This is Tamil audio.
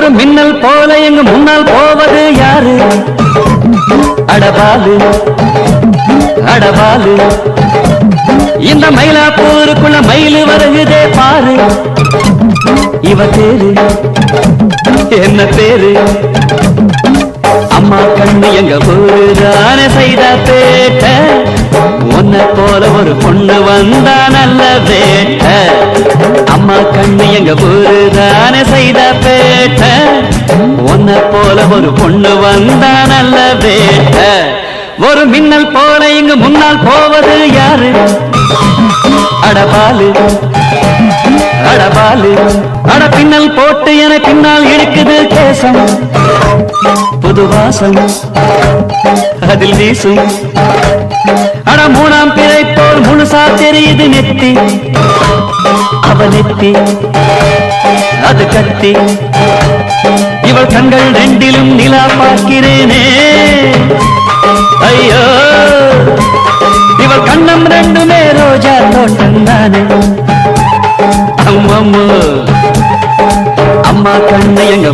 ஒரு மின்னல் போல எங்கு முன்னால் போவது யாரு? அடபாலு அடபாலு, இந்த மயிலாப்பூருக்குள்ள மயிலு வருகுதே பாரு. இவ பேரு என்ன பேரு? அம்மா கண்ணு எங்க ஊருதானே செய்த பேட்ட, உன்னை போல ஒரு பொண்ணு வந்தா நல்ல வேட்ட. அம்மா கண்ணு எங்க ஊருதானே செய்த பேட்ட, உன்னை போல ஒரு பொண்ணு வந்தா நல்ல வேட்ட. ஒரு மின்னல் போல இங்கு முன்னால் போவது யாரு? அடபாலு அடபாலு, அட பின்னல் போட்டு என பின்னால் இழுக்குது கேசம். புது வாசம் அதில் வீசும். அட மூணாம் பிறை போல் முழுசா தெரியுது நெத்தி. அவ நெத்தி அது கத்தி. இவள் கண்கள் ரெண்டிலும் நிலா பார்க்கிறேனே. ஐயோ, இவள் கண்ணம் ரெண்டுமே ரோஜா தோட்டம் தானே. அம்மா கண்ணு எங்க